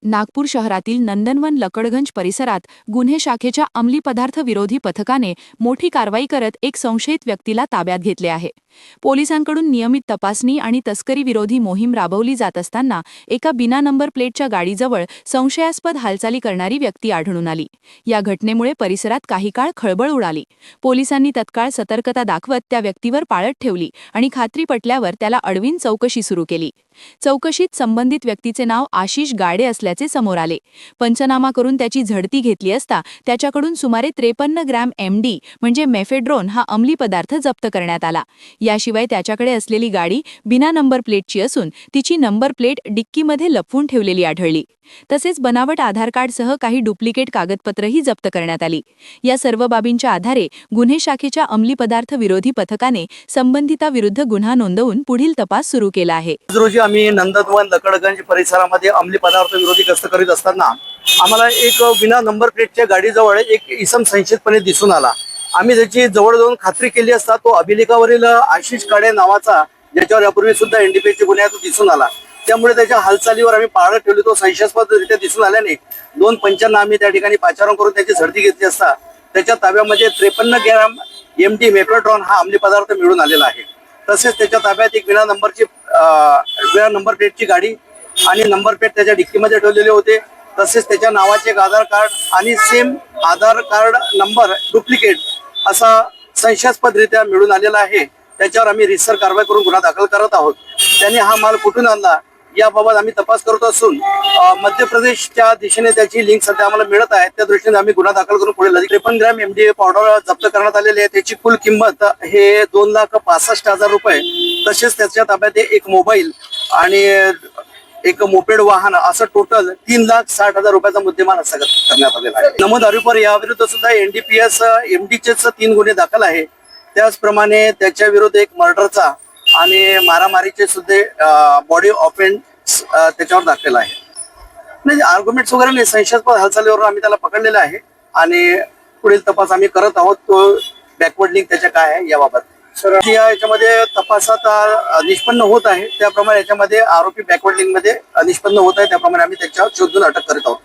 नागपूर शहरातील नंदनवन लकडगंज परिसरात गुन्हे शाखेच्या अंमली पदार्थ विरोधी पथकाने मोठी कारवाई करत एक संशयित व्यक्तीला ताब्यात घेतले आहे। पोलिसांकडून नियमित तपासणी आणि तस्करी विरोधी मोहीम राबवली जात असताना एका बिना नंबर प्लेटच्या गाडीजवळ संशयास्पद हालचाली करणारी व्यक्ती आढळून आली। या घटनेमुळे परिसरात काही काळ खळबळ उडाली। पोलिसांनी तत्काळ सतर्कता दाखवत त्या व्यक्तीवर पाळत ठेवली आणि खात्री पटल्यावर त्याला अडवीन चौकशी सुरू केली। चौकशीत संबंधित व्यक्तीचे नाव आशिष गाडे असल्याचे समोर आले। पंचनामा करून त्याची झडती घेतली असता त्याच्याकडून सुमारे 53 ग्रॅम एमडी म्हणजे मेफेड्रोन हा अंमली पदार्थ जप्त करण्यात आला। याशिवाय त्याच्याकडे असलेली गाडी बिना नंबर प्लेटची असून तिची नंबर प्लेट डिक्कीमध्ये लपवून ठेवलेली आढळली। तसेच बनावट आधार कार्डसह काही डुप्लिकेट कागदपत्रही जप्त करण्यात आली। या सर्व बाबींच्या आधारे गुन्हे शाखेच्या अंमली पदार्थ विरोधी पथकाने संबंधिताविरुद्ध गुन्हा नोंदवून पुढील तपास सुरू केला आहे। रोजी आम्ही नंदनवन लकडगंज परिसरामध्ये अंमली पदार्थ विरोधी गस्त करीत असताना आम्हाला एक बिना नंबर प्लेटच्या गाडीजवळ एक इसम संशयितपणे दिसून आला। आम्ही त्याची जवळ जाऊन खात्री केली असता तो अभिलेखावरील आशिष काडे नावाचा, ज्याच्यावर यापूर्वी सुद्धा एनडीपीएसचे गुन्हे आहेत, तो दिसून आला। त्यामुळे त्याच्या हालचालीवर आम्ही पाळत ठेवली। तो संशयास्पदरित्या दिसून आल्याने 2 पंचांना आम्ही त्या ठिकाणी पाचारण करून त्याची झडती घेतली असता त्याच्या ताब्यामध्ये 53 ग्रॅम एमडी मेफेड्रॉन हा अंमली पदार्थ मिळून आलेला आहे। तसेच त्याच्या ताब्यात एक बिना नंबर प्लेटची गाडी आणि नंबर प्लेट त्याच्या डिक्कीमध्ये ठेवलेले होते। तसेच त्याच्या नावाचे एक आधार कार्ड आणि सेम आधार कार्ड नंबर डुप्लिकेट असा संशयास्पदरित्या मिळून आलेला आहे। त्याच्यावर आम्ही रितसर कारवाई करून गुन्हा दाखल करत आहोत। त्यांनी हा माल कुठून आणला याबाबत आम्ही तपास करत असून मध्य प्रदेशच्या दिशेने त्याची लिंक सध्या आम्हाला मिळत आहे। त्या दृष्टीने आम्ही गुन्हा दाखल करून पुढे 53 ग्रॅम एमडी पावडर जप्त करण्यात आलेली आहे। त्याची कुल किंमत हे 2,65,000 रुपये। तसेच त्याच्या ताब्यात एक मोबाईल आणि एक मोपेड वाहन असं टोटल 3,60,000 रुपयाचा मुद्देमाल हस्तगत करण्यात आलेला आहे। नमूद आरोपीवर याविरुद्ध सुद्धा एनडीपीएस एमडीचेच 3 गुन्हे दाखल आहे। त्याचप्रमाणे त्याच्या विरुद्ध एक मर्डरचा आणि मारामारीचे सुद्धा बॉडी ऑफेन्स त्याच्यावर दाखल आहे। म्हणजे आर्ग्युमेंट्स वगैरे नाही, संशयास्पद हालचालीवर आम्ही त्याला पकडलेलं आहे आणि पुढील तपास आम्ही करत आहोत। तो बॅकवर्ड लिंक त्याच्या काय आहे याबाबत याच्यामध्ये तपासात निष्पन्न होत आहे। त्याप्रमाणे याच्यामध्ये आरोपी बॅकवर्ड लिंक मध्ये निष्पन्न होत आहे। त्याप्रमाणे आम्ही त्याच्यावर शोधून अटक करत आहोत।